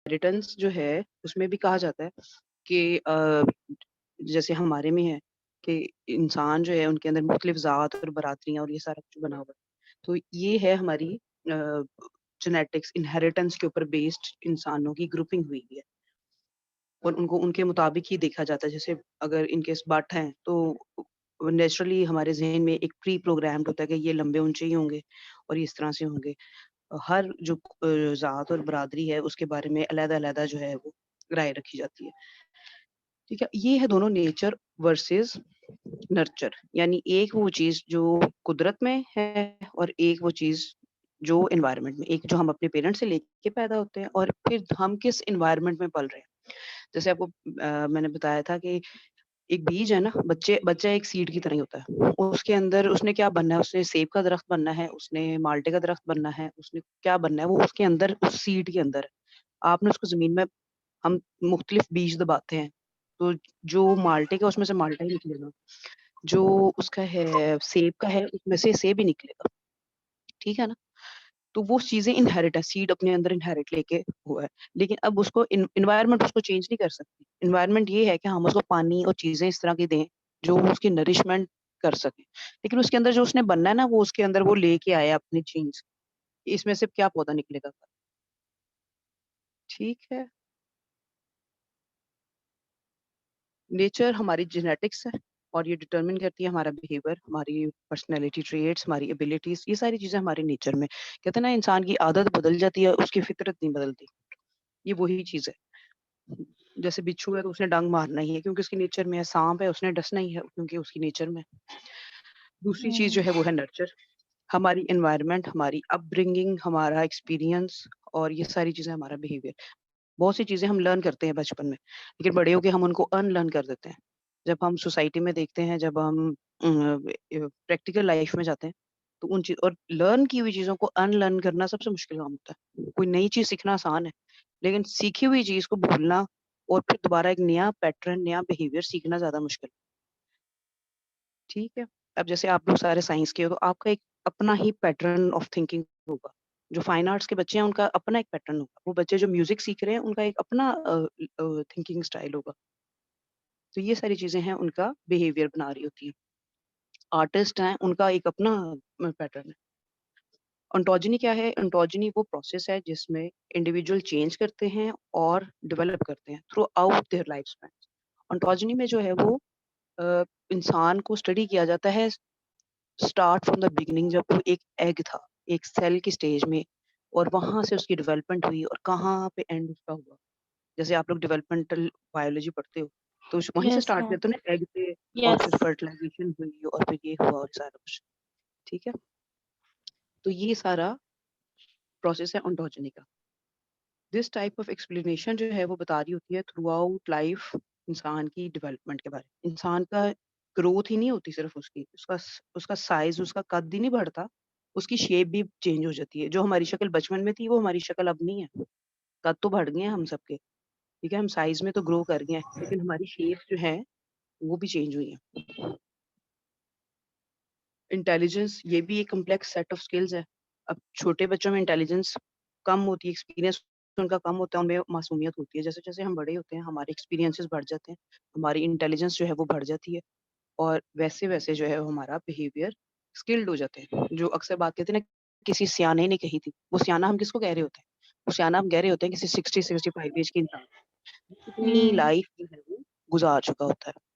Inheritance जो है उसमें भी कहा जाता है कि जैसे हमारे में है कि इंसान जो है उनके अंदर मुख्तलिफ ज़ात और बरादरियाँ और ये सारा कुछ बना हुआ है। तो ये है हमारी जेनेटिक्स इनहेरिटेंस के ऊपर बेस्ड इंसानों की ग्रुपिंग हुई है और उनको उनके मुताबिक ही देखा जाता है। जैसे अगर इनकेस बट हैं तो नेचुरली हमारे ज़हन में एक प्री प्रोग्राम्ड होता है कि ये लंबे ऊंचे ही होंगे और ये इस तरह से होंगे। हर जो ज़ात और बरादरी है उसके बारे में अलग-अलग जो है वो राय रखी जाती है। ठीक है? ये है दोनों नेचर वर्सेस नर्चर, यानी एक वो चीज़ जो कुदरत में है और एक वो चीज़ जो एनवायरनमेंट में। एक जो हम अपने पेरेंट्स से लेके पैदा होते हैं और फिर हम किस एनवायरनमेंट में पल रहे हैं। जैसे आपको मैंने बताया था कि एक बीज है ना, बच्चा एक सीड की तरह ही होता है। उसके अंदर उसने क्या बनना है, उसने सेब का दरख्त बनना है, उसने माल्टे का दरख्त बनना है, उसने क्या बनना है, वो उसके अंदर उस सीड के अंदर है। आपने उसको ज़मीन में हम मुख्तलिफ बीज दबाते हैं, तो जो माल्टे का उसमें से माल्टा ही निकलेगा, जो उसका है सेब का है उसमें से सेब ही निकलेगा, ठीक है ना? तो वो चीज़ें इनहेरिट है, सीड अपने अंदर इनहेरिट लेके हुआ है। लेकिन अब उसको एनवायरनमेंट उसको चेंज नहीं कर सकती। एनवायरनमेंट ये है कि हम उसको पानी और चीज़ें इस तरह की दें, जो उसकी नरिशमेंट कर सकें। लेकिन उसके अंदर जो उसने बनना है ना, वो उसके अंदर वो लेके आया अपनी जीन्स। इसमें से क्या पौधा निकलेगा? ठीक है। नेचर हमारी जेनेटिक्स है और ये डिटरमिन करती है हमारा बिहेवियर, हमारी पर्सनैलिटी ट्रेट्स, हमारी एबिलिटीज़, ये सारी चीज़ें हमारे नेचर में। कहते हैं ना इंसान की आदत बदल जाती है, उसकी फितरत नहीं बदलती। ये वही चीज़ है। जैसे बिच्छू है तो उसने डंक मारना ही है क्योंकि उसके नेचर में है, साँप है उसने डसना ही है क्योंकि उसकी नेचर में है। दूसरी चीज़ जो हुँ। है वो है नर्चर, हमारी एनवायरनमेंट, हमारी अपब्रिंगिंग, हमारा एक्सपीरियंस और ये सारी चीज़ें हमारा बिहेवियर। बहुत सी चीज़ें हम लर्न करते हैं बचपन में, लेकिन बड़े होके हम उनको अनलर्न कर देते हैं। जब हम सोसाइटी में देखते हैं, जब हम प्रैक्टिकल लाइफ में जाते हैं, तो उन चीज़ और लर्न की हुई चीज़ों को अनलर्न करना सबसे मुश्किल काम होता है। कोई नई चीज़ सीखना आसान है, लेकिन सीखी हुई चीज़ को भूलना और फिर दोबारा एक नया पैटर्न, नया बिहेवियर सीखना ज़्यादा मुश्किल है। ठीक है? अब जैसे आप लोग सारे साइंस के हो, तो आपका एक अपना ही पैटर्न ऑफ थिंकिंग होगा। जो फाइन आर्ट्स के बच्चे हैं, उनका अपना एक पैटर्न होगा। वो बच्चे जो म्यूज़िक सीख रहे हैं, उनका एक अपना थिंकिंग स्टाइल होगा। तो ये सारी चीज़ें हैं, उनका बिहेवियर बना रही होती हैं। आर्टिस्ट हैं, उनका एक अपना पैटर्न है। ओंटोजेनी क्या है? ओंटोजेनी वो प्रोसेस है जिसमें इंडिविजुअल चेंज करते हैं और डेवलप करते हैं throughout their life span. Ontogeny में जो है वो अ, इंसान को स्टडी किया जाता है स्टार्ट फ्रॉम द बिगिनिंग, जब वो एक एग था, एक सेल की स्टेज में और वहाँ से उसकी डेवलपमेंट हुई और कहाँ पे एंड उसका हुआ। जैसे आप लोग डेवलपमेंटल बायोलॉजी पढ़ते हो, तो वहीं से यस स्टार्ट मैम। करते हो ना एग से और यस। फिर फर्टिलाइज़ेशन हुई और फिर ये हुआ और सारा कुछ, ठीक है? तो ये सारा प्रोसेस है ओंटोजेनी का। दिस टाइप ऑफ एक्सप्लेनेशन जो है वो बता रही होती है थ्रू आउट लाइफ इंसान की डेवलपमेंट के बारे में। इंसान का ग्रोथ ही नहीं होती सिर्फ उसकी, उसका साइज़, उसका कद ही नहीं बढ़ता, उसकी शेप भी चेंज हो जाती है। जो हमारी शक्ल बचपन में थी, वो हमारी शक्ल अब नहीं है। कद तो बढ़ गए हैं हम सबके, ठीक है? हम साइज़ में तो ग्रो कर गए हैं, लेकिन हमारी शेप जो है, वो भी चेंज हुई है। इंटेलिजेंस ये भी एक कॉम्प्लेक्स सेट ऑफ स्किल्स है। अब छोटे बच्चों में इंटेलिजेंस कम होती है, एक्सपीरियंस उनका कम होता है, उनमें मासूमियत होती है। जैसे-जैसे हम बड़े होते हैं, हमारे एक्सपीरियंसेस बढ़ जाते हैं, हमारी इंटेलिजेंस जो है वो बढ़ जाती है और वैसे-वैसे जो है वो हमारा बिहेवियर स्किल्ड हो जाते हैं। जो अक्सर बात कहते हैं ना, किसी सयाने ने कही थी, वो सयाना हम किसको कह रहे होते हैं? वो सयाना हम कह रहे होते हैं किसी 60-65 ऐज के इंसान को, अपनी हुँ। लाइफ जो है वो गुज़ार चुका होता है।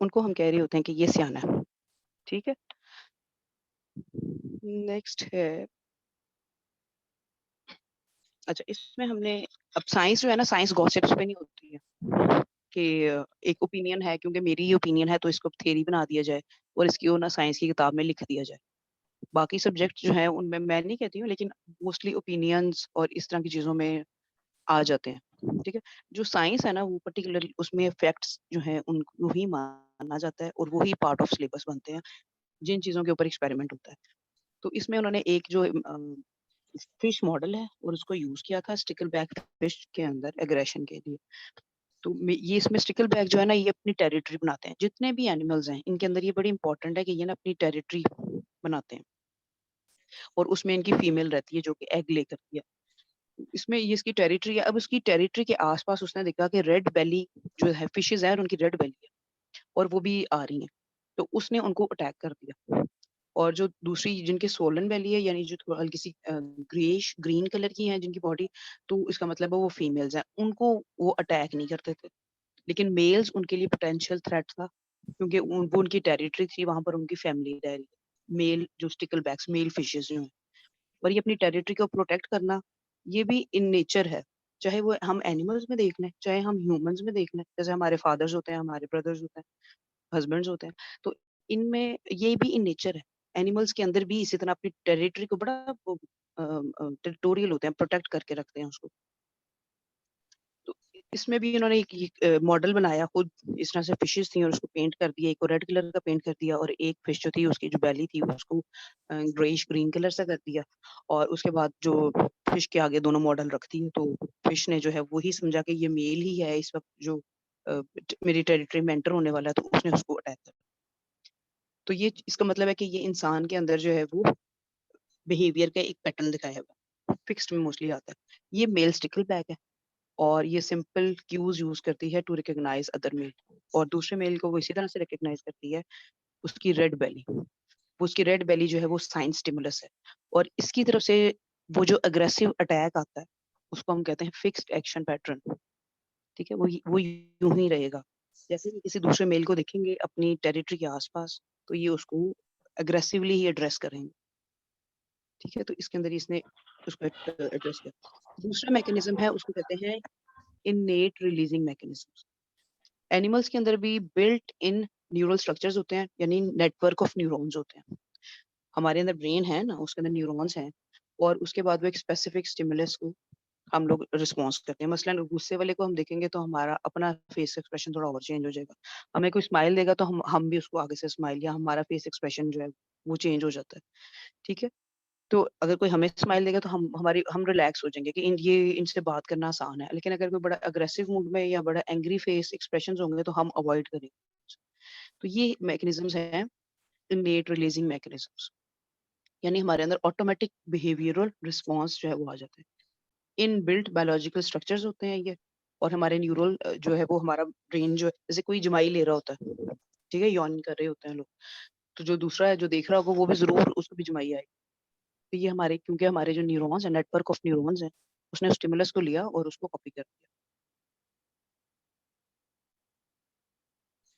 उनको हम कह रहे होते हैं कि ये सयाना है, ठीक है? नेक्स्ट है अच्छा, इसमें हमने अब साइंस जो है ना, साइंस गॉसिप्स पे नहीं होती है कि एक ओपिनियन है क्योंकि मेरी ये ओपिनियन है तो इसको थ्योरी बना दिया जाए और इसकी वो ना साइंस की किताब में लिख दिया जाए। बाकी सब्जेक्ट जो हैं उनमें मैं नहीं कहती हूँ, लेकिन मोस्टली ओपिनियंस और इस तरह की चीज़ों में आ जाते हैं, ठीक है? जो साइंस है ना वो पर्टिकुलरली उसमें फैक्ट्स जो हैं उनको ही माना जाता है और वो ही पार्ट ऑफ सिलेबस बनते हैं, जिन चीज़ों के ऊपर एक्सपेरिमेंट होता है। तो इसमें उन्होंने एक जो फिश मॉडल है और उसको यूज़ किया था स्टिकलबैक फिश के अंदर एग्रेशन के लिए। तो ये इसमें स्टिकलबैक जो है ना, ये अपनी टेरिटरी बनाते हैं। जितने भी एनिमल्स हैं, इनके अंदर ये बड़ी इंपॉर्टेंट है कि ये ना अपनी टेरिटरी बनाते हैं और उसमें इनकी फीमेल रहती है जो कि एग ले करती है। इसमें ये इसकी टेरिटरी है। अब उसकी टेरिटरी के आस-पास उसने देखा कि रेड बेली जो है फिशेज़ हैं और उनकी रेड बेली है और वो भी आ रही हैं। तो उसने उनको अटैक कर दिया। और जो दूसरी जिनकी सोलन बेली है, यानी जो थोड़ा हल्की सी ग्रेइश ग्रीन कलर की है जिनकी बॉडी, तो इसका मतलब है वो फीमेल्स हैं। उनको वो अटैक नहीं करते थे। लेकिन मेल्स उनके लिए पोटेंशियल थ्रेट था, क्योंकि वो उनकी टेरिटरी थी, वहाँ पर उनकी फैमिली रह रही है। मेल जो स्टिकलबैक्स मेल फिशेज़ जो हैं, और ये अपनी टेरिटरी को प्रोटेक्ट करना, ये भी इन नेचर है। चाहे वो हम एनिमल्स में देख लें, चाहे हम ह्यूमन्स में देख लें, जैसे हमारे फादर्स होते हैं, हमारे ब्रदर्स होते हैं, हस्बैंड्स होते हैं, तो इनमें ये भी इन नेचर है। एनिमल्स के अंदर भी इसी तरह अपनी टेरिटरी को बड़ा वो टेरिटोरियल होते हैं, प्रोटेक्ट करके रखते हैं उसको। तो इसमें भी इन्होंने एक मॉडल बनाया खुद, इस तरह से फिशेज़ थी और उसको पेंट कर दिया। एक को रेड कलर का पेंट कर दिया और एक फिश जो थी उसकी जो बेली थी उसको ग्रेइश ग्रीन कलर सा कर दिया। और उसके बाद जो फिश के आगे दोनों मॉडल रख दिए, तो फिश ने जो है वही समझा कि ये मेल ही है इस वक़्त जो मेरी टेरिटरी में एंटर होने वाला है, तो उसने उसको अटैक कर। तो ये इसका मतलब है कि ये इंसान के अंदर जो है वो बिहेवियर का एक पैटर्न दिखाया हुआ है। फिक्स्ड में मोस्टली आता है। ये मेल स्टिकलबैक है और ये सिंपल क्यूज़ यूज़ करती है टू रिकॉग्नाइज़ अदर मेल, और दूसरे मेल को वो इसी तरह से रिकॉग्नाइज़ करती है, उसकी रेड बेली। वो उसकी रेड बेली जो है वो साइन स्टिमुलस है, और इसकी तरफ से वो जो अग्रेसिव अटैक आता है, उसको हम कहते हैं फिक्स्ड एक्शन पैटर्न। ठीक है? वो यूँ ही रहेगा। जैसे ही किसी दूसरे मेल को देखेंगे अपनी टेरिटरी के आस-पास, तो ये उसको अग्रेसिवली ही एड्रेस करेंगे। ठीक है? तो इसके अंदर इसने उसको एड्रेस किया। दूसरा मैकेनिज़्म है, उसको कहते हैं इन्नेट रिलीज़िंग मैकेनिज़्म्स। एनिमल्स के अंदर भी बिल्ट इन न्यूरल स्ट्रक्चर्स होते हैं, यानी नेटवर्क ऑफ न्यूरॉन्स होते हैं। हमारे अंदर ब्रेन है ना, उसके अंदर न्यूरॉन्स हैं, और उसके बाद वो एक स्पेसिफिक स्टिमुलस को हम लोग रिस्पॉन्स करते हैं। मसलन गुस्से वाले को हम देखेंगे तो हमारा अपना फेस एक्सप्रेशन थोड़ा और चेंज हो जाएगा। हमें कोई स्माइल देगा तो हम भी उसको आगे से स्माइल, या हमारा फेस एक्सप्रेशन जो है वो चेंज हो जाता है। ठीक है? तो अगर कोई हमें स्माइल देगा तो हम रिलैक्स हो जाएँगे कि ये इनसे बात करना आसान है। लेकिन अगर कोई बड़ा अग्रेसिव मूड में या बड़ा एंग्री फेस एक्सप्रेशंस होंगे तो हम अवॉइड करेंगे। तो ये मैकेनिज़म्स हैं इन्नेट रिलीज़िंग मैकेनिज़म्स, यानी हमारे अंदर ऑटोमैटिक बिहेवियरल रिस्पॉन्स जो है वो आ जाता है। इनबिल्ट बायोलॉजिकल स्ट्रक्चर्स होते हैं ये, और हमारे न्यूरल जो है वो हमारा ब्रेन जो है, जैसे कोई जमाई ले रहा होता है, ठीक है? यॉर्निंग कर रहे होते हैं लोग, तो जो दूसरा है जो देख रहा होगा वो भी ज़रूर उसको भी जमाई आएगी। तो ये हमारे, क्योंकि हमारे जो न्यूरॉन्स हैं, नेटवर्क ऑफ न्यूरॉन्स हैं, उसने स्टिमुलस को लिया और उसको कॉपी कर दिया।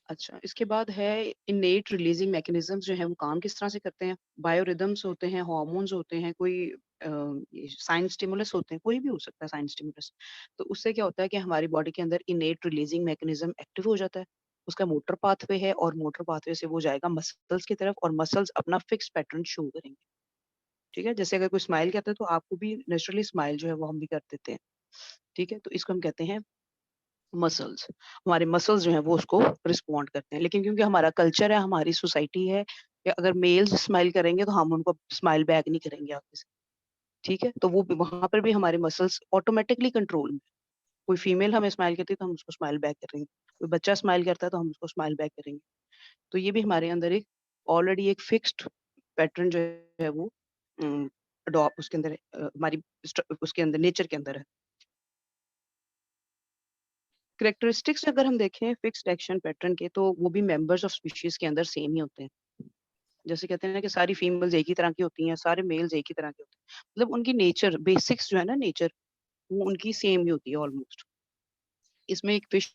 अच्छा, इसके बाद है इन्नेट रिलीजिंग मैकेनिज़्म्स जो हैं वो काम किस तरह से करते हैं। बायोरिदम्स होते हैं, हार्मोन्स होते हैं, कोई साइन स्टिमुलस होते हैं, कोई भी हो सकता है साइन स्टिमुलस। तो उससे क्या होता है कि हमारी बॉडी के अंदर इन्नेट रिलीजिंग मैकेनिज़्म एक्टिव हो जाता है। उसका मोटर पाथवे है और मोटर पाथवे से वो जाएगा मसल्स की तरफ, और मसल्स अपना फिक्स पैटर्न शो करेंगे। ठीक है? जैसे अगर कोई स्माइल करता है तो आपको भी नेचुरली स्माइल जो है वो हम भी कर देते हैं। ठीक है? तो इसको हम कहते हैं मसल्स। हमारे मसल्स जो हैं वो उसको रिस्पॉन्ड करते हैं। लेकिन क्योंकि हमारा कल्चर है, हमारी सोसाइटी है कि अगर मेल्स स्माइल करेंगे तो हम उनको स्माइल बैक नहीं करेंगे आगे से। ठीक है? तो वो भी वहाँ पर भी हमारे मसल्स ऑटोमैटिकली कंट्रोल में। कोई फीमेल हमें स्माइल करती है तो हम उसको स्माइल बैक करेंगे। कोई बच्चा स्माइल करता है तो हम उसको स्माइल बैक करेंगे। तो ये भी हमारे अंदर एक ऑलरेडी एक फिक्स्ड पैटर्न जो है वो अडॉप्ट उसके अंदर हमारी उसके अंदर नेचर के अंदर है। कैरेक्टरिस्टिक्स अगर हम देखें फिक्स्ड एक्शन पैटर्न के, तो वो भी मेंबर्स ऑफ स्पीशीज के अंदर सेम ही होते हैं। जैसे कहते हैं ना कि सारी फीमेल्स एक ही तरह की होती हैं, सारे मेल्स एक ही तरह के होते हैं। मतलब उनकी नेचर बेसिक्स जो है ना नेचर, वो उनकी सेम ही होती है ऑलमोस्ट। इसमें एक फिश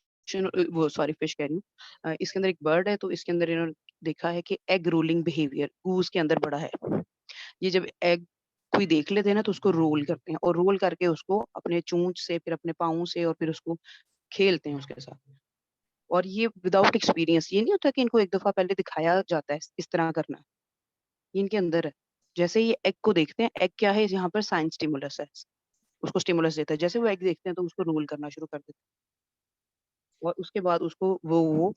वो सॉरी फिश कह रही हूँ। इसके अंदर एक बर्ड है, तो इसके अंदर इन्होंने देखा है कि एग रोलिंग बिहेवियर गूस के अंदर बड़ा है। ये जब एग कोई देख लेते हैं ना तो उसको रोल करते हैं, और रोल करके उसको अपने चोंच से, फिर अपने पाँव से, और फिर उसको खेलते हैं उसके साथ। और ये विदाउट एक्सपीरियंस, ये नहीं होता कि इनको एक दफ़ा पहले दिखाया जाता है इस तरह करना है, ये इनके अंदर है। जैसे ही एग को देखते हैं, एग क्या है यहाँ पर साइन स्टिमुलस है, उसको स्टिमुलस देता है। जैसे वो एग देखते हैं तो उसको रोल करना शुरू कर देते हैं, और उसके बाद उसको वो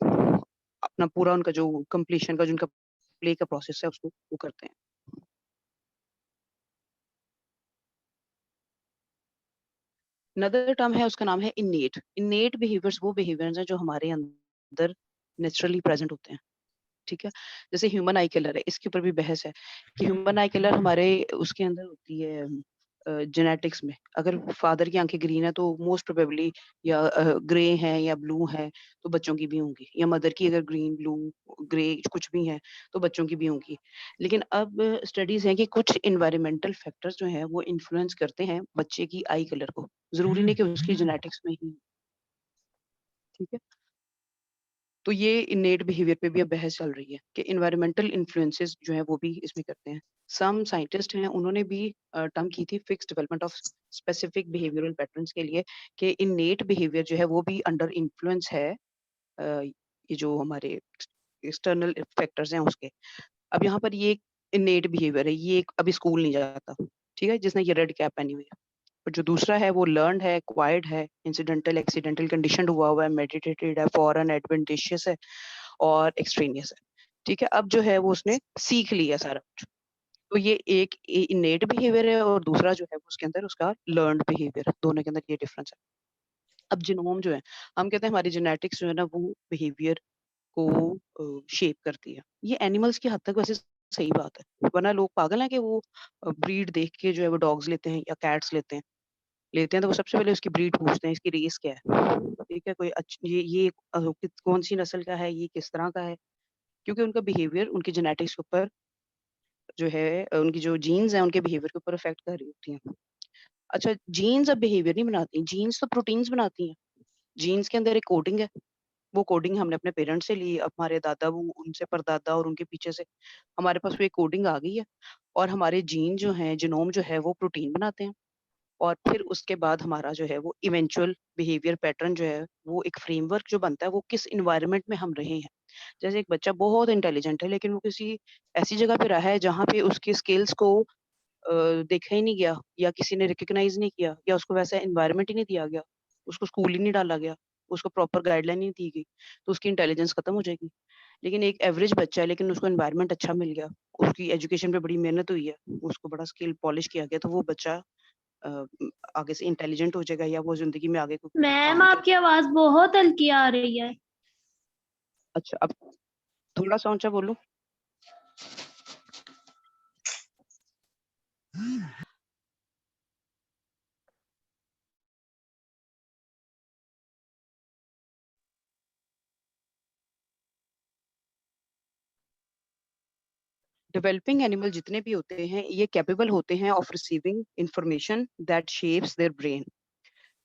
अपना पूरा उनका जो कंप्लीशन का जो उनका प्ले का प्रोसेस है उसको वो करते हैं। अनदर टर्म है उसका नाम है इन्नेट। इन्नेट बिहेवियर्स वो बिहेवियर्स हैं जो हमारे अंदर नेचुरली प्रेजेंट होते हैं। ठीक है? जैसे ह्यूमन आई कलर है, इसके ऊपर भी बहस है कि ह्यूमन आई कलर हमारे उसके अंदर होती है जेनेटिक्स में। अगर फादर की आंखें ग्रीन है तो मोस्ट प्रोबेबली या ग्रे हैं या ब्लू हैं तो बच्चों की भी होंगी, या मदर की अगर ग्रीन, ब्लू, ग्रे कुछ भी है तो बच्चों की भी होंगी। लेकिन अब स्टडीज हैं कि कुछ एनवायरमेंटल फैक्टर्स जो हैं वो इन्फ्लुएंस करते हैं बच्चे की आई कलर को। ज़रूरी नहीं कि उसकी जेनेटिक्स में ही, ठीक है? तो ये इनेट बिहेवियर पे भी अब बहस चल रही है कि एनवायरमेंटल इन्फ्लुएंसेस जो है वो भी इसमें करते हैं। सम साइंटिस्ट हैं उन्होंने भी टर्म की थी fixed development of specific behavioural patterns के लिए कि इनेट बिहेवियर जो है वो भी अंडर इन्फ्लुएंस है ये जो हमारे एक्सटर्नल फैक्टर्स हैं उसके। अब यहाँ पर ये इनेट बिहेवियर है, ये अभी स्कूल नहीं जाता, ठीक है, जिसने ये रेड कैप पहनी हुई है। और जो दूसरा है वो लर्न्ड है, एक्वायर्ड है, इंसिडेंटल, एक्सीडेंटल, कंडीशनड हुआ है, मेडिटेटेड है, फॉरेन, एडवेंटिशियस है और एक्सट्रेनियस है। ठीक है? अब जो है वो उसने सीख लिया सारा कुछ। तो ये एक इनेट बिहेवियर है और दूसरा जो है वो उसके अंदर उसका लर्न्ड बिहेवियर है। दोनों के अंदर ये डिफरेंस है। अब जिनोम जो है, हम कहते हैं हमारी जेनेटिक्स जो है ना वो बिहेवियर को शेप करती है। ये एनिमल्स की हद तक वैसे सही बात है। वरना लोग पागल हैं कि वो ब्रीड देख के जो है वो डॉग्स लेते हैं या कैट्स लेते हैं तो वो सबसे पहले उसकी ब्रीड पूछते हैं, इसकी रेस क्या है? ठीक है? कोई ये कौन-सी नस्ल का है, ये किस तरह का है? क्योंकि उनका बिहेवियर उनकी जेनेटिक्स के ऊपर जो है उनकी जो जीन्स हैं उनके बिहेवियर के ऊपर इफेक्ट कर रही होती हैं। अच्छा, जीन्स अब बिहेवियर नहीं बनाती, जीन्स तो प्रोटीन्स बनाती हैं। जीन्स के अंदर एक कोडिंग है, वो कोडिंग हमने अपने पेरेंट्स से ली, अब हमारे दादा वो उनसे परदादा और उनके पीछे से हमारे पास वो एक कोडिंग आ गई है और हमारे जीन जो हैं, जीनोम जो है वो प्रोटीन बनाते हैं। और फिर उसके बाद हमारा जो है वो इवेंचुअल बिहेवियर पैटर्न जो है, वो एक फ्रेमवर्क जो बनता है वो किस एनवायरनमेंट में हम रहे हैं। जैसे एक बच्चा बहुत इंटेलिजेंट है लेकिन वो किसी ऐसी जगह पे रहा है जहाँ पे उसके स्किल्स को देखा ही नहीं गया या किसी ने रिकॉग्नाइज़ नहीं किया या उसको वैसा एनवायरनमेंट ही नहीं दिया गया, उसको स्कूल ही नहीं डाला गया, उसको प्रॉपर गाइडलाइन नहीं दी गई, तो उसकी इंटेलिजेंस खत्म हो जाएगी। लेकिन एक एवरेज बच्चा है लेकिन उसको एनवायरनमेंट अच्छा मिल गया, उसकी एजुकेशन पे बड़ी मेहनत हुई है, उसको बड़ा स्किल पॉलिश किया गया, तो वो बच्चा अ, आगे से इंटेलिजेंट हो जाएगा या वो ज़िंदगी में आगे कोई मैम काम आपकी करेगा। आवाज बहुत हल्की आ रही है। अच्छा, अब थोड़ा-सा ऊँचा बोलो। डेवलपिंग एनिमल जितने भी होते हैं, ये कैपेबल होते हैं of receiving information that shapes their brain.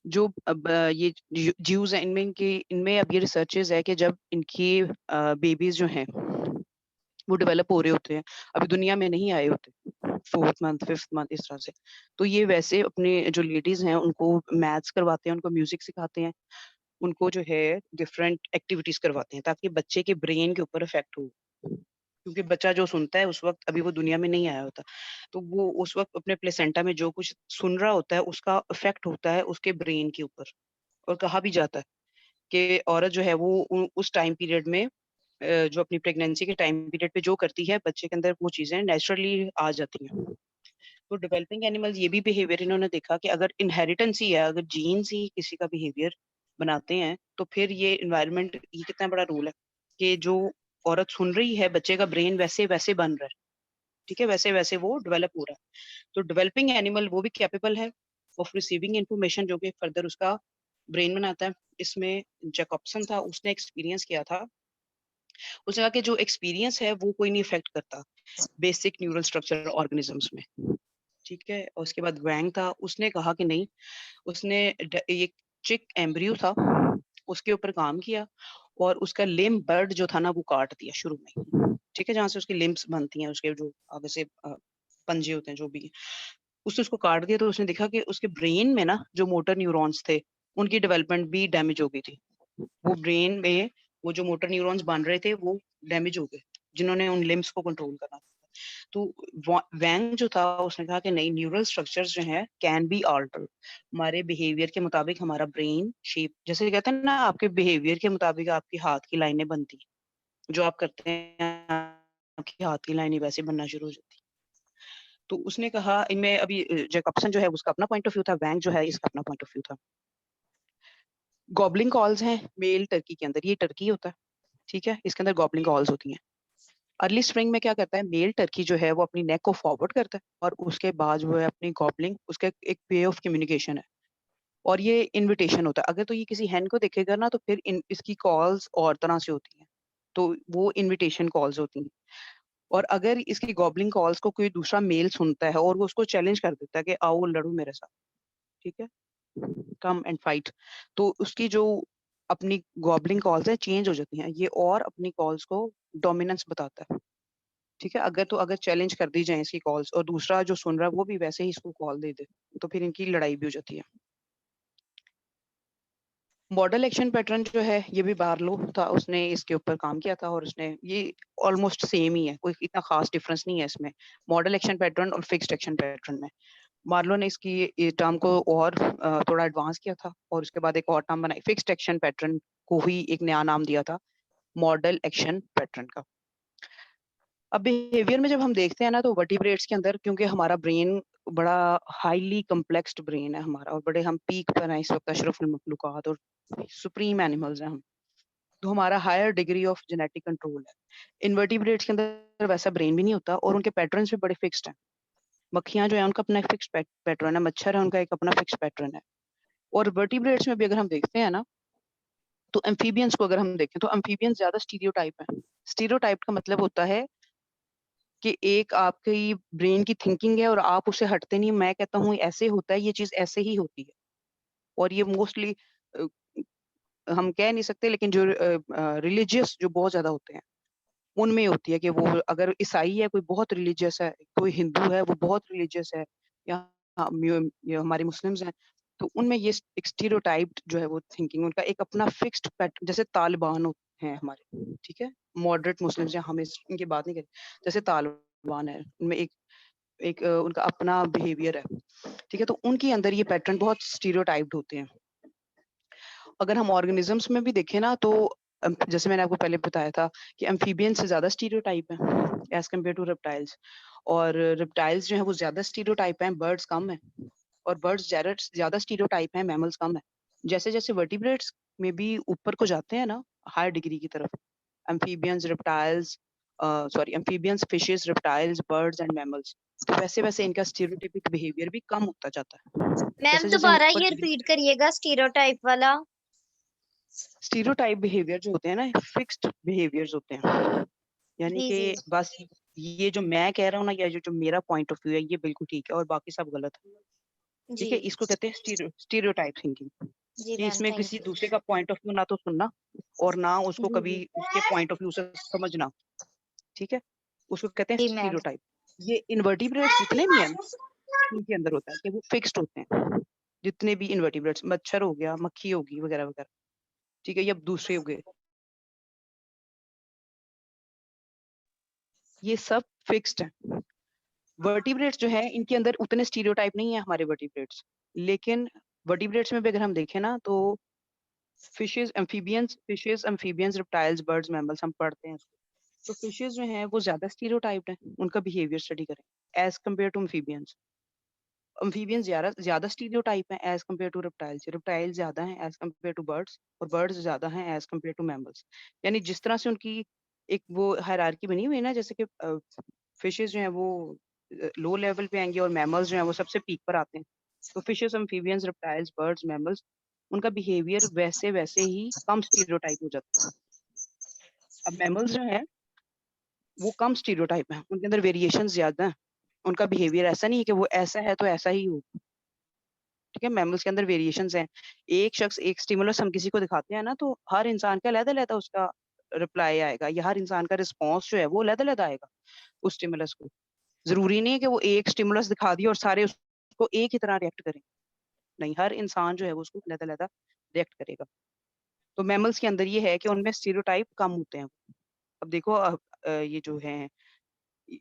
जो अब ये ज्यूज़ हैं इनमें अब ये रिसर्चेज़ है कि जब इनकी बेबीज़ जो हैं, वो डेवलप हो रहे होते हैं, अभी दुनिया में नहीं आए होते, 4th मंथ, 5th मंथ इस तरह से। तो ये वैसे अपने जो लेडीज़ हैं उनको मैथ्स करवाते हैं, उनको म्यूज़िक सिखाते हैं, उनको जो है डिफरेंट एक्टिविटीज़ करवाते हैं ताकि बच्चे के ब्रेन के ऊपर इफ़ेक्ट हो। क्योंकि बच्चा जो सुनता है उस वक़्त अभी वो दुनिया में नहीं आया होता, तो वो उस वक़्त अपने प्लेसेंटा में जो कुछ सुन रहा होता है उसका इफ़ेक्ट होता है उसके ब्रेन के ऊपर। और कहा भी जाता है कि औरत जो है वो उस टाइम पीरियड में जो अपनी प्रेगनेंसी के टाइम पीरियड पे जो करती है बच्चे के अंदर वो चीज़ें नेचुरली आ जाती हैं। तो डेवलपिंग एनिमल्स ये भी बिहेवियर इन्होंने देखा कि अगर इनहेरिटेंस ही है, अगर जीन्स ही किसी का बिहेवियर बनाते हैं, तो फिर ये एनवायरनमेंट ये कितना बड़ा रोल है कि जो औरत सुन रही है, बच्चे का ब्रेन वैसे-वैसे बन रहा है, ठीक है? वैसे-वैसे वो डेवलप हो रहा है। तो डेवलपिंग एनिमल वो भी कैपेबल है ऑफ रिसीविंग इन्फॉर्मेशन जो कि फर्दर उसका ब्रेन बनाता है। इसमें जैकब्सन था, उसने एक्सपीरियंस किया था। उसने कहा कि जो एक्सपीरियंस है वो कोई नहीं इफ़ेक्ट करता, बेसिक न्यूरल स्ट्रक्चर ऑर्गेनिज़म्स में। ठीक है? और उसके बाद वैंग था, उसने कहा कि नहीं, उसने एक चिक एम्ब्रियो था, उसके ऊपर काम किया और उसका लिम्ब बड जो था ना वो काट दिया शुरू में ही। ठीक है? जहाँ से उसकी लिम्ब्स बनती हैं, उसके जो आगे से पंजे होते हैं जो भी, उसने उसको काट दिया तो उसने देखा कि उसके ब्रेन में ना जो मोटर न्यूरॉन्स थे, उनकी डेवलपमेंट भी डैमेज हो गई थी। वो ब्रेन में वो जो मोटर न्यूरॉन्स बन रहे थे वो डैमेज हो गए, जिन्होंने उन लिम्ब्स को कंट्रोल करना था। तो वैंग जो था उसने कहा कि नहीं, न्यूरल स्ट्रक्चर्स जो हैं कैन बी अल्टर्ड। हमारे बिहेवियर के मुताबिक हमारा ब्रेन शेप, जैसे कहते हैं ना, आपके बिहेवियर के मुताबिक आपकी हाथ की लाइनें बनती हैं। जो आप करते हैं आपकी हाथ की लाइनें वैसे बनना शुरू हो जाती हैं। तो उसने कहा इनमें अभी जैकबसन जो है उसका अपना पॉइंट ऑफ व्यू था, वैंग जो है इसका अपना पॉइंट ऑफ व्यू था। गॉबलिंग कॉल्स हैं मेल टर्की के अंदर, ये टर्की होता है, ठीक है? इसके अंदर गॉबलिंग कॉल्स होती हैं। अर्ली स्प्रिंग में क्या करता है, मेल टर्की जो है वो अपनी नेक को फॉरवर्ड करता है और उसके बाद वो है अपनी गॉबलिंग, उसका एक वे ऑफ कम्युनिकेशन है और ये इन्विटेशन होता है। अगर तो ये किसी हैन को देखेगा ना तो फिर इसकी कॉल्स और तरह से होती हैं, तो वो इन्विटेशन कॉल्स होती हैं। और अगर इसकी गॉबलिंग कॉल्स को कोई दूसरा मेल सुनता है और वो उसको चैलेंज कर देता है कि आओ लड़ो मेरे साथ, ठीक है, कम एंड फाइट, तो उसकी जो अपनी गॉबलिंग कॉल्स है चेंज हो जाती हैं, ये और अपनी कॉल्स को डोमिनेंस बताता है, ठीक है? अगर चैलेंज कर दी जाए इसकी कॉल्स और दूसरा जो सुन रहा है वो भी वैसे ही इसको कॉल दे दे, तो फिर इनकी लड़ाई भी हो जाती है। मॉडल एक्शन पैटर्न जो है ये भी बार्लो था, उसने इसके ऊपर काम किया था और उसने ये ऑलमोस्ट सेम ही है, कोई इतना खास डिफरेंस नहीं है इसमें, मॉडल एक्शन पैटर्न और फिक्स्ड एक्शन पैटर्न में। मार्लो ने इसकी टर्म को और थोड़ा एडवांस किया था और उसके बाद एक और टर्म बनाई, फिक्स्ड एक्शन पैटर्न को ही एक नया नाम दिया था, मॉडल एक्शन पैटर्न का। अब बिहेवियर में जब हम देखते हैं ना तो वर्टिब्रेट्स के अंदर, क्योंकि हमारा ब्रेन बड़ा हाईली कॉम्प्लेक्स्ड ब्रेन है हमारा और बड़े हम पीक पर हैं इस वक्त, अशरफुल मखलूकात और सुप्रीम एनिमल्स हैं हम, तो हमारा higher degree of genetic control है। इनवर्टिब्रेट्स के अंदर वैसा ब्रेन भी नहीं होता और उनके पैटर्न्स भी बड़े फिक्स्ड हैं। मक्खियां जो है उनका अपना फिक्स पैटर्न है, मच्छर है उनका एक अपना फिक्स पैटर्न है। और वर्टिब्रेट्स में भी अगर हम देखते हैं ना तो एम्फीबियंस को अगर हम देखें तो एम्फीबियंस ज्यादा स्टीरियोटाइप है। स्टीरियोटाइप का मतलब होता है कि एक आपकी ब्रेन की थिंकिंग है और आप उससे हटते नहीं, मैं कहता हूँ ऐसे होता है, ये चीज ऐसे ही होती है। और ये मोस्टली हम कह नहीं सकते, लेकिन जो रिलीजियस जो बहुत ज्यादा होते हैं उनमें होती है कि वो अगर ईसाई है कोई बहुत रिलीजियस है, कोई हिंदू है वो बहुत रिलीजियस है, या ये हमारे मुस्लिम्स हैं, तो उनमें ये एक स्टीरियोटाइप जो है वो थिंकिंग, उनका एक अपना फिक्स्ड पैटर्न, जैसे तालिबान होते हैं हमारे, ठीक है, मॉडरेट मुस्लिम्स हैं, हम इनकी बात नहीं करें, जैसे तालिबान है उनमें एक एक उनका अपना बिहेवियर है, ठीक है, तो उनके अंदर ये पैटर्न बहुत स्टीरियोटाइप्ड होते हैं। अगर हम ऑर्गेनिजम्स में भी देखें ना तो जैसे मैंने आपको पहले बताया था कि एम्फीबियन से ज्यादा स्टीरियोटाइप है एज कम्पेयर टू रेप्टाइल्स, और रेप्टाइल्स जो है वो ज्यादा स्टीरियोटाइप हैं, बर्ड्स कम है, और बर्ड्स ज्यादा ज्यादा स्टीरियोटाइप हैं, मैमल्स कम है। जैसे जैसे वर्टिब्रेट्स में भी ऊपर को जाते हैं ना हायर डिग्री की तरफ, amphibians reptiles amphibians fishes reptiles birds and mammals, तो वैसे वैसे इनका स्टीरियोटाइपिक बिहेवियर भी कम होता जाता है मैम जैसे जैसे हम दोबारा ऊपर ये चले। रिपीट करिएगा स्टीरियोटाइप वाला। स्टीरियोटाइप बिहेवियर जो होते हैं ना फिक्स्ड बिहेवियर्स होते हैं, यानी जी कि जी बस ये जो मैं कह रहा हूँ ना या जो जो मेरा पॉइंट ऑफ व्यू है ये बिल्कुल ठीक है और बाकी सब गलत है, जी ठीक है, इसको कहते हैं स्टीरियोटाइप थिंकिंग, जी कि मैम इसमें थैंक किसी यू। दूसरे का पॉइंट ऑफ व्यू ना तो सुनना और ना उसको जी कभी जी उसके पॉइंट ऑफ व्यू से समझना, ठीक है, उसको कहते हैं जी मैम। स्टीरियोटाइप। ये इनवर्टिब्रेट्स जितने भी हैं ना उनके अंदर होता है कि वो फिक्स्ड होते हैं, जितने भी इनवर्टिब्रेट्स, मच्छर हो गया, मक्खी होगी वगैरह वगैरह, ठीक है, या दूसरे हो गए, ये सब फिक्स्ड है। वर्टिब्रेट्स जो है इनके अंदर उतने स्टीरियोटाइप नहीं है हमारे वर्टिब्रेट्स, लेकिन वर्टिब्रेट्स में भी अगर हम देखें ना तो fishes amphibians reptiles birds mammals हम पढ़ते हैं इसको, तो फिशेस जो हैं वो ज्यादा स्टीरियोटाइप्ड हैं, उनका बिहेवियर स्टडी करें as compare to amphibians. Amphibians ज्यादा ज्यादा स्टीरियोटाइप हैं as compare to reptiles, reptiles ज्यादा हैं एज कम्पेयर टू बर्ड्स और बर्ड्स ज्यादा हैं एज कम्पेयर टू मैमल्स। यानी जिस तरह से उनकी एक वो हायरार्की बनी हुई है ना, जैसे कि फिशेस जो हैं वो लो लेवल पे आएंगे और मैमल्स जो हैं वो सबसे पीक पर आते हैं, तो fishes amphibians reptiles birds mammals उनका बिहेवियर वैसे वैसे ही कम स्टीरियोटाइप हो जाता है। अब मैमल्स जो हैं वो कम स्टीरियोटाइप हैं, उनके अंदर वेरिएशन ज्यादा है, उनका बिहेवियर ऐसा नहीं है कि वो ऐसा है तो ऐसा ही हो, ठीक है, मैमल्स के अंदर वेरिएशंस हैं। एक शख्स एक स्टिमुलस हम किसी को दिखाते हैं ना तो हर इंसान का अलग-अलग उसका रिप्लाई आएगा या हर इंसान का रिस्पॉन्स जो है वो अलग-अलग आएगा उस स्टिमुलस को। जरूरी नहीं है कि वो एक स्टिमुलस दिखा दिए और सारे उसको एक ही तरह रिएक्ट करें, नहीं, हर इंसान जो है वो उसको अलग-अलग रिएक्ट करेगा। तो मैमल्स के अंदर ये है कि उनमें स्टीरियोटाइप कम होते हैं। अब देखो ये जो है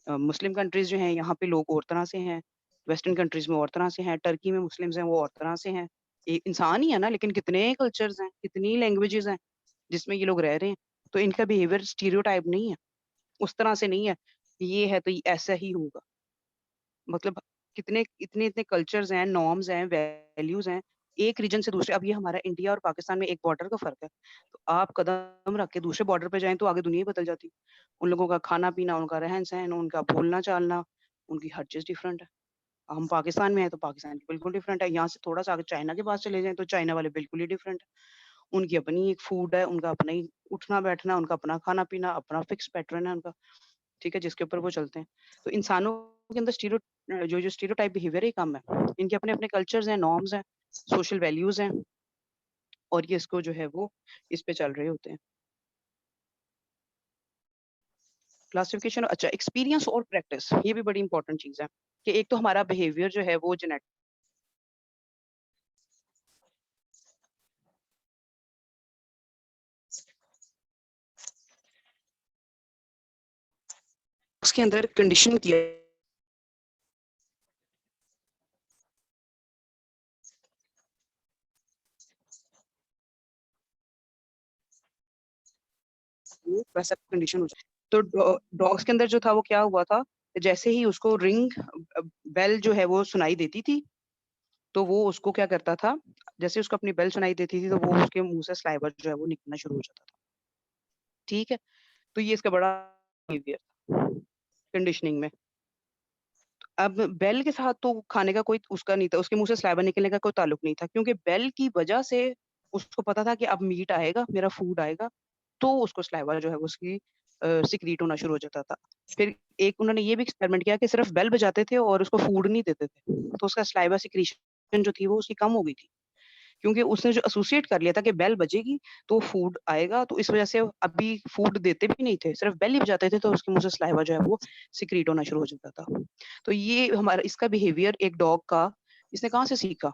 मुस्लिम कंट्रीज जो हैं यहाँ पे लोग और तरह से हैं, वेस्टर्न कंट्रीज में और तरह से हैं, टर्की में मुस्लिम्स हैं वो और तरह से हैं। एक इंसान ही है ना, लेकिन कितने कल्चर्स हैं, कितनी लैंग्वेजेस हैं जिसमें ये लोग रह रहे हैं, तो इनका बिहेवियर स्टीरियोटाइप नहीं है, उस तरह से नहीं है कि ये है तो ये ऐसा ही होगा। मतलब कितने इतने-इतने कल्चर्स हैं, नॉर्म्स हैं, वैल्यूज़ हैं, एक रीजन से दूसरे अब ये हमारा इंडिया और पाकिस्तान में एक बॉर्डर का फ़र्क है। तो आप कदम रख के दूसरे बॉर्डर पे जाएँ तो आगे दुनिया ही बदल जाती। उन लोगों का खाना-पीना, उनका रहन-सहन, उनका बोलना-चालना, उनकी हर चीज़ डिफरेंट है। हम पाकिस्तान में हैं तो पाकिस्तान की बिल्कुल डिफरेंट है। यहाँ से थोड़ा-सा आगे चाइना के पास चले जाएँ तो चाइना वाले बिल्कुल ही डिफरेंट है। उनकी अपनी एक फूड है, उनका अपना ही उठना-बैठना, उनका अपना खाना-पीना, अपना फिक्स पैटर्न है उनका। ठीक है, जिसके ऊपर वो चलते हैं। तो इंसानों के अंदर जो स्टीरियोटाइप बिहेवियर है ये कम है। इनके अपने-अपने कल्चर्स हैं, नॉर्म्स हैं, सोशल वैल्यूज़ हैं और ये इसको जो है वो इस पे चल रहे होते हैं। क्लासिफिकेशन अच्छा एक्सपीरियंस और प्रैक्टिस ये भी बड़ी इंपॉर्टेंट चीज़ है, कि एक तो हमारा बिहेवियर जो है वो जेनेटिक्स के अंदर कंडीशन किया वैसा कंडीशन हो जाए। तो डॉग्स के अंदर जो था वो क्या हुआ था, जैसे ही उसको बेल जो है वो सुनाई देती थी, तो वो उसको क्या करता था, जैसे उसको अपनी बेल सुनाई देती थी तो वो उसके मुँह से सलाइवा जो है वो निकलना शुरू हो जाता था। ठीक है? तो ये इसका बड़ा बिहेवियर था कंडीशनिंग में। अब बेल के साथ तो खाने का कोई उसका नहीं था, उसके मुँह से सलाइवा निकलने का कोई ताल्लुक नहीं था क्योंकि बेल की वजह से उसको पता था कि अब मीट आएगा, मेरा फूड आएगा, तो उसको सलाइवा जो है वो उसकी सिक्रीट होना शुरू हो जाता था। फिर एक उन्होंने ये भी एक्सपेरिमेंट किया कि सिर्फ बेल बजाते थे और उसको फूड नहीं देते थे, तो उसका सलाइवा सिक्रीशन जो थी वो उसकी कम हो गई थी। क्योंकि उसने जो एसोसिएट कर लिया था कि बेल बजेगी तो फूड आएगा, तो इस वज़ह से अभी फूड देते भी नहीं थे, सिर्फ बेल ही बजाते थे तो उसके मुँह से सलाइवा जो है वो सिक्रीट होना शुरू हो जाता था। तो ये हमारा इसका बिहेवियर एक डॉग का इसने कहाँ से सीखा?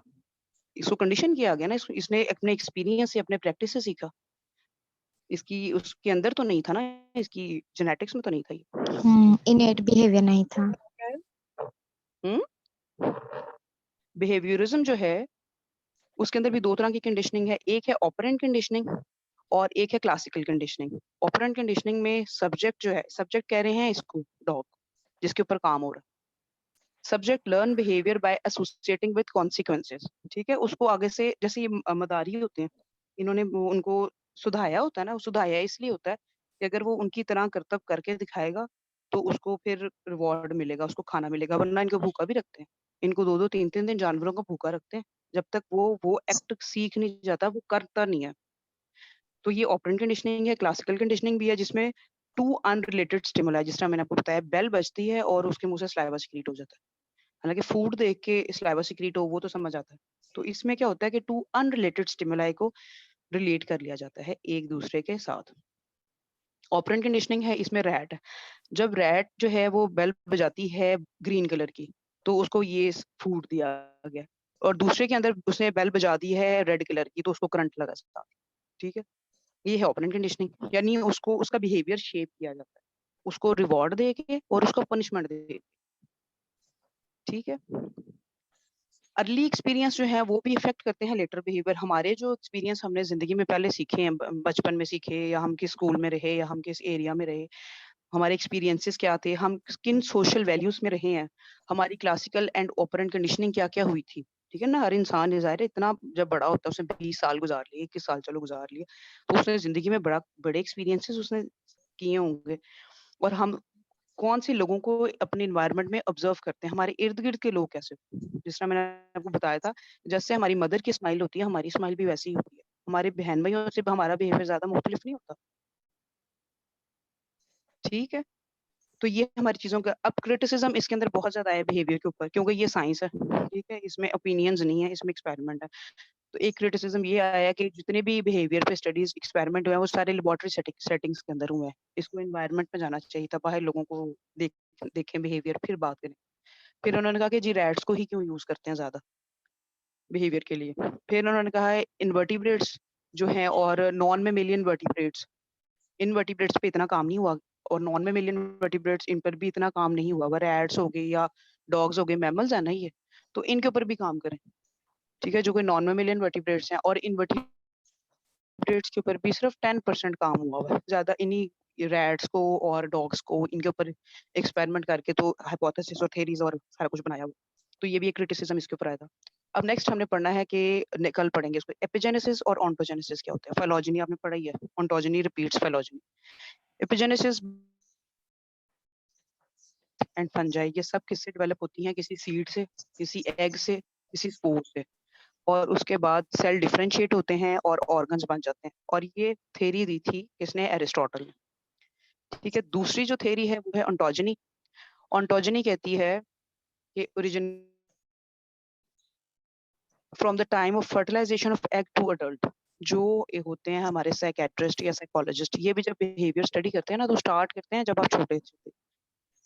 इसको कंडीशन किया गया ना, इसने अपने एक्सपीरियंस से, अपने प्रैक्टिस से सीखा। इसकी उसके अंदर तो नहीं था ना, इसकी जेनेटिक्स में तो नहीं था ये। इनेट बिहेवियर नहीं था। हुँ? बिहेवियरिज़्म जो है, उसके अंदर भी 2 तरह की कंडीशनिंग है। एक है ऑपरेंट कंडीशनिंग और एक है क्लासिकल कंडीशनिंग। ऑपरेंट कंडीशनिंग में सब्जेक्ट जो है सब्जेक्ट कह रहे हैं इसको डॉग, जिसके ऊपर काम हो रहा है। Subject learn behaviour by associating with consequences, ठीक है? उसको आगे से जैसे ये मदारी होते हैं, इन्होंने वो उनको सुधाया होता है ना, सुधाया इसलिए होता है कि अगर वो उनकी तरह करतब करके दिखाएगा, तो उसको फिर रिवॉर्ड मिलेगा, उसको खाना मिलेगा, वरना इनको भूखा भी रखते हैं। इनको 2-2 3-3 दिन जानवरों को भूखा रखते हैं, जब तक वो एक्ट सीख नहीं जाता, वो करता नहीं है। तो ये ऑपरेंट कंडीशनिंग है, क्लासिकल कंडीशनिंग भी है जिसमें 2 अनरिलेटेड स्टिमुलाई जिस तरह मैंने आपको बताया बेल बजती है और उसके मुँह से सलाइवा सीक्रेट हो जाता है। हालाँकि फूड देख के सलाइवा सीक्रेट हो वो तो समझ आता है। तो इसमें क्या होता है कि 2 अनरिलेटेड स्टिमुलाई को रिलेट कर लिया जाता है एक-दूसरे के साथ। ऑपरेंट कंडीशनिंग है इसमें रैट है। जब रैट जो है वो बेल बजाती है ग्रीन कलर की, तो उसको ये फूड दिया गया और दूसरे के अंदर उसने बेल बजा दी है रेड कलर की तो उसको करंट लगा साथ, ठीक है? ये है ऑपरेंट कंडीशनिंग यानी उसको उसका बिहेवियर शेप किया जाता है। उसको रिवॉर्ड दे के और उसको पनिशमेंट दे के, ठीक है? अर्ली एक्सपीरियंस जो है वो भी इफ़ेक्ट करते हैं लेटर बिहेवियर। हमारे जो एक्सपीरियंस हमने ज़िंदगी में पहले सीखे हैं, ब बचपन में सीखे या हम किस स्कूल में रहे या हम किस एरिया में रहे, हमारे एक्सपीरियंसेस क्या थे, हम किन सोशल वैल्यूज़ में रहे हैं, हमारी क्लासिकल एंड ऑपरेंट कंडीशनिंग क्या-क्या हुई थी। ठीक है ना? हर इंसान ये ज़ाहिर है इतना जब बड़ा होता है उसने 20 साल गुज़ार लिए, 21 साल चलो गुज़ार लिए, तो उसने ज़िंदगी में बड़े एक्सपीरियंसेस उसने किए होंगे और हम कौन-से लोगों को अपने एनवायरनमेंट में ऑब्ज़र्व करते हैं, हमारे इर्द-गिर्द के लोग कैसे होते हैं। जिस तरह मैंने आपको बताया था, जैसे हमारी मदर की स्माइल होती है, हमारी स्माइल भी वैसी ही होती है। हमारे बहन-भाइयों से हमारा बिहेवियर ज़्यादा मुख्तलिफ नहीं होता, ठीक है? तो ये हमारी चीज़ों का अब क्रिटिसिज़्म इसके अंदर बहुत ज़्यादा है बिहेवियर के ऊपर क्योंकि ये साइंस है, ठीक है? इसमें ओपिनियंस नहीं है, इसमें एक्सपेरिमेंट है। तो एक क्रिटिसिज़्म ये आया कि जितने भी बिहेवियर पे स्टडीज़, एक्सपेरिमेंट हुए हैं, वो सारे लैबोरेटरी सेटिंग्स के अंदर हुए हैं। इसको एनवायरनमेंट में जाना चाहिए था, बाहर लोगों को देख देखें बिहेवियर फिर बात करें। फिर उन्होंने कहा कि जी रैट्स को ही क्यों यूज़ करते हैं ज़्यादा बिहेवियर के लिए। फिर उन्होंने कहा है इनवर्टिब्रेट्स जो हैं और नॉन मैमेलियन वर्टिब्रेट्स, इन वर्टिब्रेट्स पे इतना काम नहीं हुआ और नॉन मैमेलियन वर्टिब्रेट्स इन पर भी इतना काम नहीं हुआ। वो रैट्स हो गए या डॉग्स हो गए, मैमल्स हैं ना ये, तो इनके ऊपर भी काम करें, ठीक है? जो कि नॉन मैमेलियन वर्टिब्रेट्स हैं और इनवर्टिब्रेट्स के ऊपर भी सिर्फ 10% काम हुआ हुआ है। ज़्यादा इन्हीं रैट्स को और डॉग्स को इनके ऊपर एक्सपेरिमेंट करके तो हाइपोथेसिस और थ्योरीज और सारा कुछ बनाया हुआ। तो ये भी एक क्रिटिसिज्म इसके ऊपर आया था। अब नेक्स्ट हमने पढ़ना है कि कल पढ़ेंगे इसको, एपिजेनेसिस और ओंटोजेनेसिस क्या होता है। फाइलोजेनी आपने पढ़ा ही है, ओंटोजेनी रिपीट्स फाइलोजेनी। एपिजेनेसिस एंड फंजाई ये सब किससे डेवलप होती हैं, किसी सीड से, किसी एग से, किसी स्पोर से, और उसके बाद सेल डिफरेंशिएट होते हैं और ऑर्गन्स बन जाते हैं। और ये थ्योरी दी थी किसने, एरिस्टोटल ने। ठीक है, दूसरी जो थ्योरी है वो है ओंटोजेनी। ओंटोजेनी कहती है कि origin from the time of fertilisation of egg to adult. जो ये होते हैं हमारे साइकेट्रिस्ट या साइकोलॉजिस्ट, ये भी जब बिहेवियर स्टडी करते हैं ना तो स्टार्ट करते हैं जब आप छोटे थे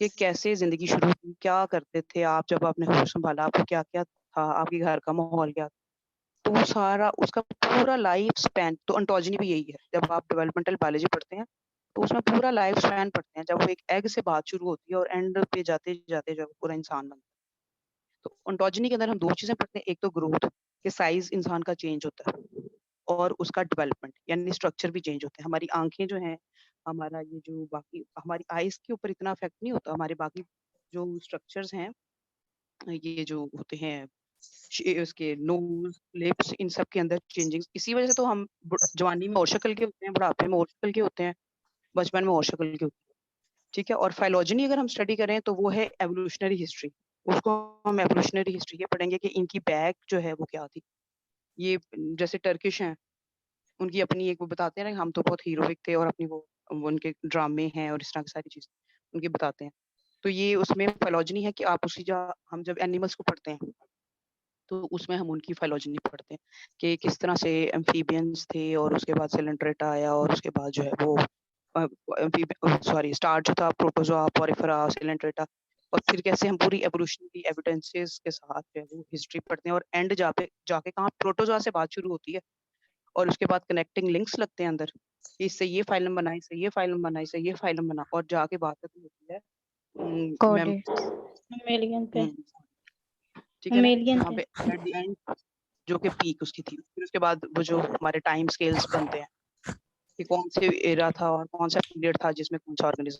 कि कैसे जिंदगी शुरू हुई, क्या करते थे आप जब आपने होश संभाला, आपको क्या क्या था, आपके घर का माहौल क्या था। तो वो सारा उसका पूरा लाइफ स्पैन, तो ओंटोजेनी भी यही है। जब आप डेवलपमेंटल बायोलॉजी पढ़ते हैं तो उसमें पूरा लाइफ स्पैन पढ़ते हैं, जब वो एक एग से बात शुरू होती है और एंड पे जाते जाते जब पूरा इंसान बनता है। तो ओंटोजेनी के अंदर हम दो चीजें पढ़ते हैं, एक तो ग्रोथ के साइज इंसान का चेंज होता है, और उसका डेवलपमेंट यानी स्ट्रक्चर भी चेंज होते हैं। हमारी आंखें जो हैं, हमारा ये जो बाकी हमारी आईज के ऊपर इतना इफेक्ट नहीं होता, हमारे बाकी जो स्ट्रक्चर्स हैं, ये जो होते हैं उसके नोज, लिप्स, इन सब के अंदर चेंजिंग, इसी वजह से तो हम जवानी में और शक्ल के होते हैं, बुढ़ापे में और शक्ल के होते हैं, बचपन में और शक्ल के होते हैं। ठीक है, और फाइलोजेनी अगर हम स्टडी करें तो वो है एवोल्यूशनरी हिस्ट्री। उसको हम एवोल्यूशनरी हिस्ट्री ये पढ़ेंगे कि इनकी बैक जो है वो क्या थी। ये जैसे टर्किश हैं, उनकी अपनी एक वो बताते हैं ना, हम तो बहुत हीरोइक थे और अपनी वो उनके ड्रामे हैं और इस तरह की सारी चीजें उनके बताते हैं। तो ये उसमें फाइलोजेनी है कि आप उसी हम जब एनिमल्स को पढ़ते हैं तो उसमें हम उनकी फाइलोजेनी पढ़ते हैं कि किस तरह से एम्फीबियंस थे, और उसके बाद सिलेंट्रेटा आया, और उसके बाद जो है वो स्टार्ट जो था प्रोटोजोआ, पोरिफेरा, सिलेंट्रेटा, और फिर कैसे हम पूरी एवोल्यूशनरी एविडेंसेस के साथ जो है वो हिस्ट्री पढ़ते हैं, और एंड जाके कहाँ प्रोटोजोआ से बात शुरू होती है, और उसके बाद कनेक्टिंग लिंक्स लगते हैं अंदर कि इससे ये फाइलम बना, इससे ये फाइलम बना, इससे ये फाइलम बना, और जाके बात खत्म होती है मैम कोडेड। ममेलियन पे। ठीक है ना, ममेलियन जहाँ पे। पे एट द एंड जो कि पीक उसकी थी। फिर उसके बाद वो जो हमारे टाइम स्केल्स बनते हैं कि कौन से एरा था और कौन सा पीरियड था जिसमें कौन सा ऑर्गेनिज्म